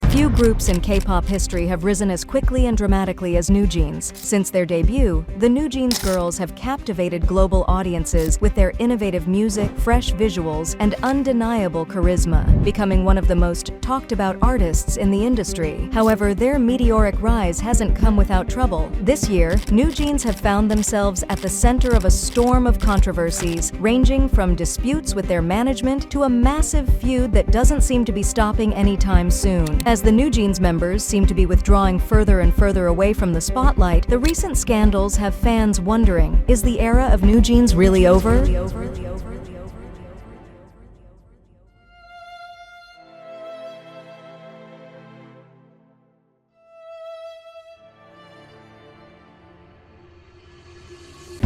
Few groups in K-pop history have risen as quickly and dramatically as NewJeans. Since their debut, the NewJeans girls have captivated global audiences with their innovative music, fresh visuals, and undeniable charisma, becoming one of the most talked-about artists in the industry. However, their meteoric rise hasn't come without trouble. This year, NewJeans have found themselves at the center of a storm of controversies, ranging from disputes with their management to a massive feud that doesn't seem to be stopping anytime soon. As the NewJeans members seem to be withdrawing further and further away from the spotlight, the recent scandals have fans wondering, is the era of NewJeans really over?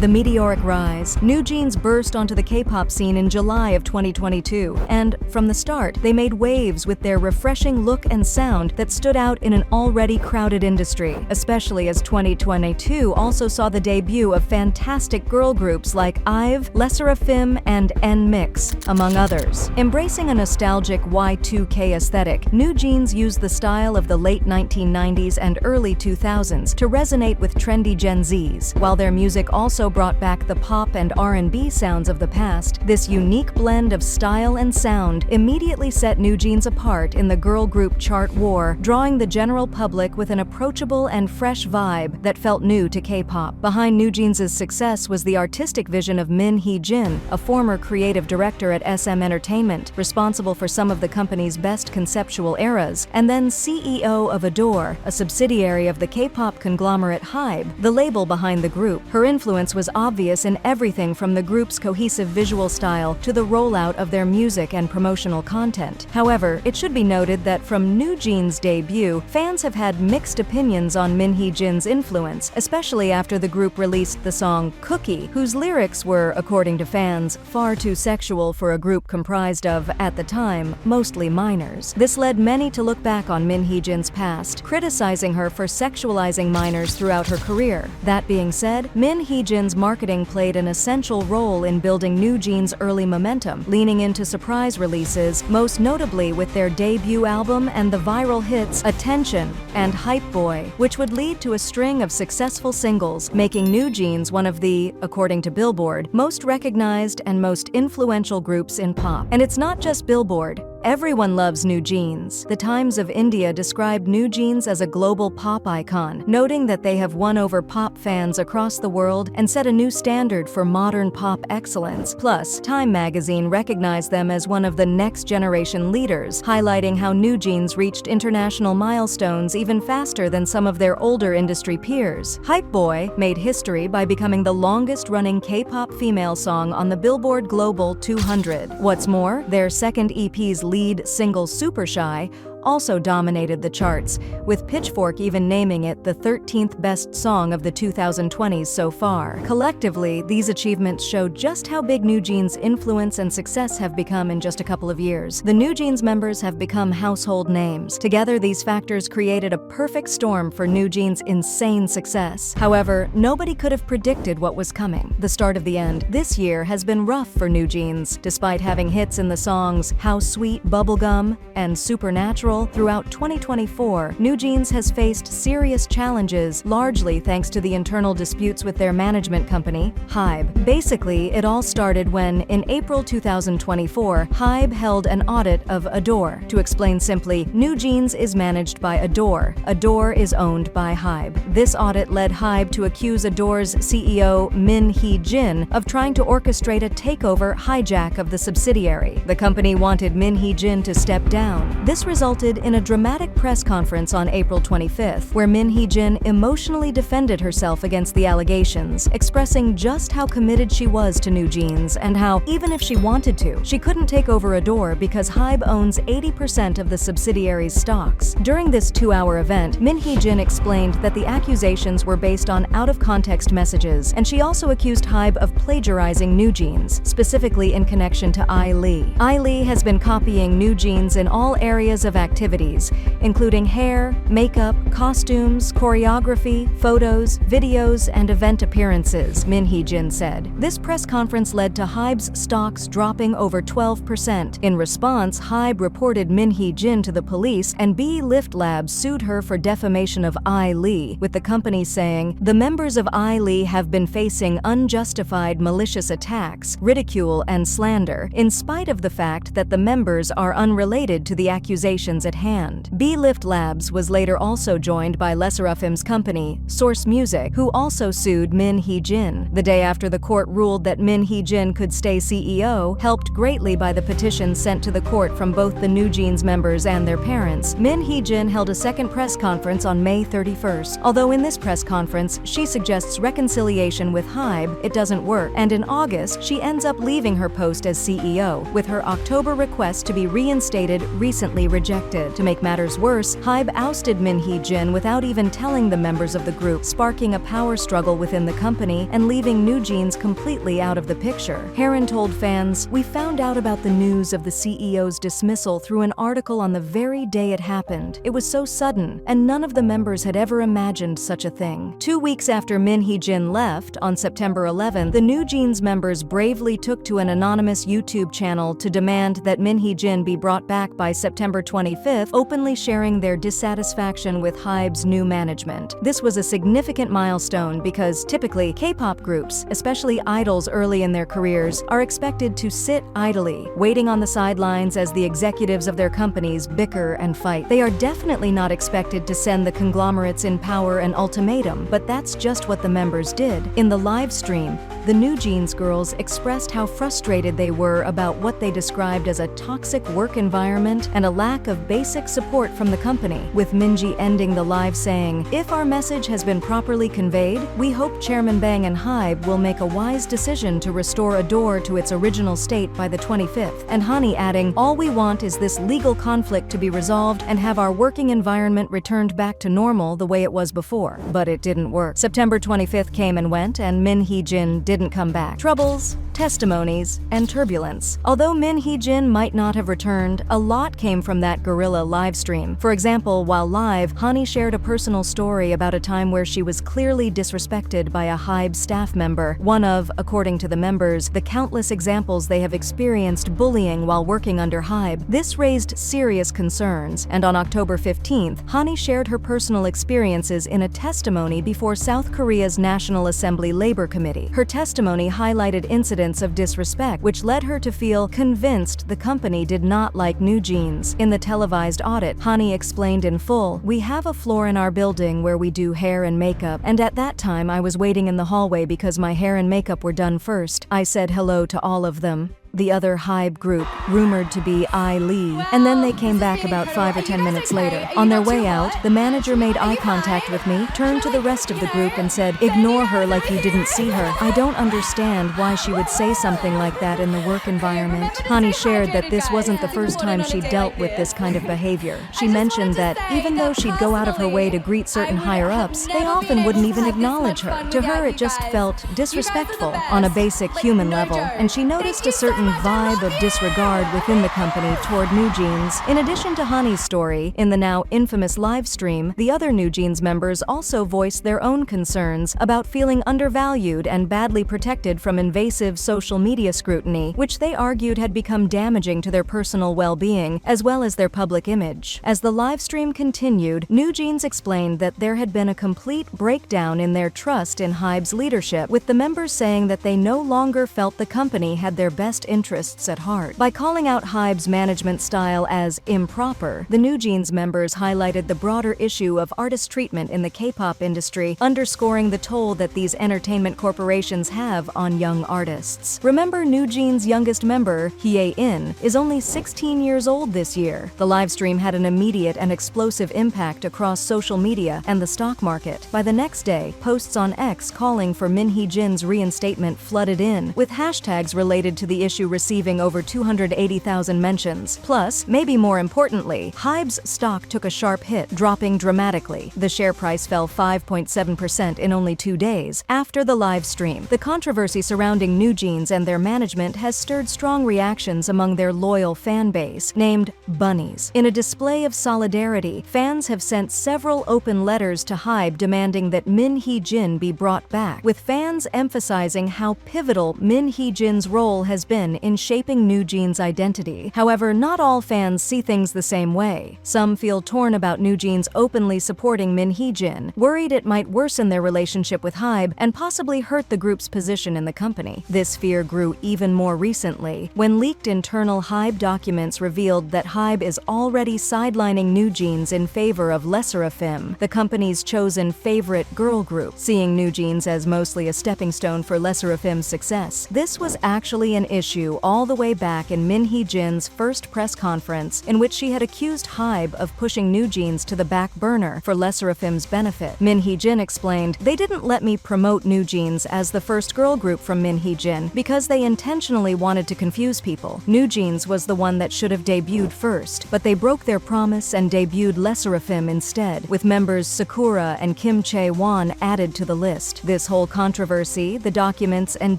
The meteoric rise, NewJeans burst onto the K-pop scene in July of 2022, and from the start, they made waves with their refreshing look and sound that stood out in an already crowded industry, especially as 2022 also saw the debut of fantastic girl groups like Hybe, Les Seraphim, and NMIXX, among others. Embracing a nostalgic Y2K aesthetic, NewJeans used the style of the late 1990s and early 2000s to resonate with trendy Gen Zs, while their music also brought back the pop and R&B sounds of the past. This unique blend of style and sound immediately set NewJeans apart in the girl group chart war, drawing the general public with an approachable and fresh vibe that felt new to K-pop. Behind NewJeans' success was the artistic vision of Min Hee-jin, a former creative director at SM Entertainment, responsible for some of the company's best conceptual eras, and then CEO of Adore, a subsidiary of the K-pop conglomerate Hybe, the label behind the group. Her influence was obvious in everything from the group's cohesive visual style to the rollout of their music and promotional content. However, it should be noted that from NewJeans' debut, fans have had mixed opinions on Min Hee-jin's influence, especially after the group released the song Cookie, whose lyrics were, according to fans, far too sexual for a group comprised of, at the time, mostly minors. This led many to look back on Min Hee-jin's past, criticizing her for sexualizing minors throughout her career. That being said, Min Hee-jin's marketing played an essential role in building NewJeans' early momentum, leaning into surprise releases, most notably with their debut album and the viral hits Attention and Hype Boy, which would lead to a string of successful singles, making NewJeans one of the, according to Billboard, most recognized and most influential groups in pop. And it's not just Billboard. Everyone loves NewJeans. The Times of India described NewJeans as a global pop icon, noting that they have won over pop fans across the world and set a new standard for modern pop excellence. Plus, Time magazine recognized them as one of the next-generation leaders, highlighting how NewJeans reached international milestones even faster than some of their older industry peers. Hype Boy made history by becoming the longest-running K-pop female song on the Billboard Global 200. What's more, their second EP's lead single Super Shy also dominated the charts, with Pitchfork even naming it the 13th best song of the 2020s so far. Collectively, these achievements show just how big NewJeans' influence and success have become in just a couple of years. The NewJeans members have become household names. Together, these factors created a perfect storm for NewJeans' insane success. However, nobody could have predicted what was coming. The start of the end. This year has been rough for NewJeans. Despite having hits in the songs How Sweet, Bubblegum, and Supernatural, throughout 2024, NewJeans has faced serious challenges, largely thanks to the internal disputes with their management company, Hybe. Basically, it all started when, in April 2024, Hybe held an audit of Adore. To explain simply, NewJeans is managed by Adore. Adore is owned by Hybe. This audit led Hybe to accuse Adore's CEO, Min Hee-jin, of trying to orchestrate a takeover hijack of the subsidiary. The company wanted Min Hee-jin to step down. This resulted in a dramatic press conference on April 25th, where Min Hee-jin emotionally defended herself against the allegations, expressing just how committed she was to NewJeans and how, even if she wanted to, she couldn't take over Adore because Hybe owns 80% of the subsidiary's stocks. During this 2-hour event, Min Hee-jin explained that the accusations were based on out-of-context messages, and she also accused Hybe of plagiarizing NewJeans, specifically in connection to Lee. Lee has been copying NewJeans in all areas of activity, activities, including hair, makeup, costumes, choreography, photos, videos, and event appearances, Min Hee-jin said. This press conference led to Hybe's stocks dropping over 12%. In response, Hybe reported Min Hee-jin to the police, and B-Lift Labs sued her for defamation of Lee, with the company saying, "The members of Lee have been facing unjustified malicious attacks, ridicule, and slander, in spite of the fact that the members are unrelated to the accusations at hand." B-Lift Labs was later also joined by LeSserafim's company, Source Music, who also sued Min Hee-jin. The day after the court ruled that Min Hee-jin could stay CEO, helped greatly by the petition sent to the court from both the NewJeans members and their parents, Min Hee-jin held a second press conference on May 31st. Although in this press conference, she suggests reconciliation with Hybe, it doesn't work, and in August, she ends up leaving her post as CEO, with her October request to be reinstated recently rejected. To make matters worse, Hybe ousted Min Hee-jin without even telling the members of the group, sparking a power struggle within the company and leaving NewJeans completely out of the picture. Haran told fans, "We found out about the news of the CEO's dismissal through an article on the very day it happened. It was so sudden, and none of the members had ever imagined such a thing." 2 weeks after Min Hee-jin left, on September 11th, the NewJeans members bravely took to an anonymous YouTube channel to demand that Min Hee-jin be brought back by September 25th, openly sharing their dissatisfaction with Hybe's new management. This was a significant milestone because typically K-pop groups, especially idols early in their careers, are expected to sit idly, waiting on the sidelines as the executives of their companies bicker and fight. They are definitely not expected to send the conglomerates in power an ultimatum, but that's just what the members did. In the live stream, the NewJeans girls expressed how frustrated they were about what they described as a toxic work environment and a lack of basic support from the company, with Minji ending the live saying, "If our message has been properly conveyed, we hope Chairman Bang and Hybe will make a wise decision to restore Adore to its original state by the 25th, and Honey adding, "All we want is this legal conflict to be resolved and have our working environment returned back to normal the way it was before." But it didn't work. September 25th came and went, and Min Hee-jin didn't come back. Troubles, testimonies, and turbulence. Although Min Hee-jin might not have returned, a lot came from that guerrilla live stream. For example, while live, Hani shared a personal story about a time where she was clearly disrespected by a Hybe staff member, one of, according to the members, the countless examples they have experienced bullying while working under Hybe. This raised serious concerns, and on October 15th, Hani shared her personal experiences in a testimony before South Korea's National Assembly Labor Committee. Her testimony highlighted incidents of disrespect, which led her to feel convinced the company did not like NewJeans. In the televised audit, Hani explained in full, "We have a floor in our building where we do hair and makeup, and at that time I was waiting in the hallway because my hair and makeup were done first. I said hello to all of them." The other Hybe group, rumored to be Lee, and then they came back about 5 or 10 minutes later. On their way out, the manager made eye contact with me, turned to the rest of the group and said, "Ignore her like you didn't see her. I don't understand why she would say something like that in the work environment." Hani shared that this wasn't the first time she dealt with this kind of behavior. She mentioned that even though she'd go out of her way to greet certain higher-ups, they often wouldn't even acknowledge her. To her, it just felt disrespectful on a basic human level, and she noticed a certain vibe of disregard within the company toward NewJeans. In addition to Hani's story, in the now infamous live stream, the other NewJeans members also voiced their own concerns about feeling undervalued and badly protected from invasive social media scrutiny, which they argued had become damaging to their personal well-being as well as their public image. As the live stream continued, NewJeans explained that there had been a complete breakdown in their trust in Hybe's leadership, with the members saying that they no longer felt the company had their best interests at heart. By calling out Hybe's management style as improper, the NewJeans members highlighted the broader issue of artist treatment in the K-pop industry, underscoring the toll that these entertainment corporations have on young artists. Remember, NewJeans' youngest member, Hye-in, is only 16 years old this year. The livestream had an immediate and explosive impact across social media and the stock market. By the next day, posts on X calling for Min Hee-jin's reinstatement flooded in, with hashtags related to the issue issue receiving over 280,000 mentions. Plus, maybe more importantly, Hybe's stock took a sharp hit, dropping dramatically. The share price fell 5.7% in only 2 days after the live stream. The controversy surrounding NewJeans and their management has stirred strong reactions among their loyal fan base, named Bunnies. In a display of solidarity, fans have sent several open letters to Hybe demanding that Min Hee-jin be brought back, with fans emphasizing how pivotal Min Hee-jin's role has been in shaping NewJeans' identity. However, not all fans see things the same way. Some feel torn about NewJeans openly supporting Min Hee-jin, worried it might worsen their relationship with Hybe and possibly hurt the group's position in the company. This fear grew even more recently when leaked internal Hybe documents revealed that Hybe is already sidelining NewJeans in favor of LE SSERAFIM, the company's chosen favorite girl group, seeing NewJeans as mostly a stepping stone for LE SSERAFIM's success. This was actually an issue all the way back in Min Hee-jin's first press conference, in which she had accused Hybe of pushing NewJeans to the back burner for LE SSERAFIM's benefit. Min Hee-jin explained, "They didn't let me promote NewJeans as the first girl group from Min Hee-jin because they intentionally wanted to confuse people. NewJeans was the one that should have debuted first, but they broke their promise and debuted LE SSERAFIM instead, with members Sakura and Kim Chae-won added to the list." This whole controversy, the documents, and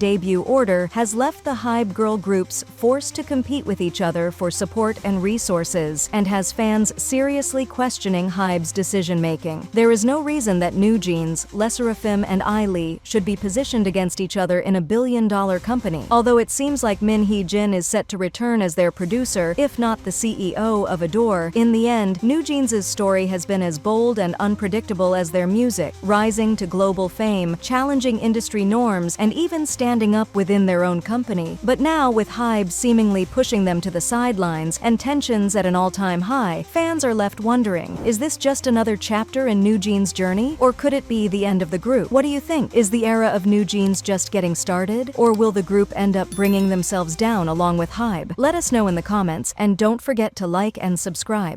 debut order has left the Hybe girl groups forced to compete with each other for support and resources, and has fans seriously questioning Hybe's decision-making. There is no reason that NewJeans, LE SSERAFIM, and ILY should be positioned against each other in a billion-dollar company. Although it seems like Min Hee-jin is set to return as their producer, if not the CEO of Adore, in the end, NewJeans' story has been as bold and unpredictable as their music, rising to global fame, challenging industry norms, and even standing up within their own company. But now, with Hybe seemingly pushing them to the sidelines and tensions at an all-time high, fans are left wondering, is this just another chapter in NewJeans' journey, or could it be the end of the group? What do you think? Is the era of NewJeans just getting started, or will the group end up bringing themselves down along with Hybe? Let us know in the comments, and don't forget to like and subscribe.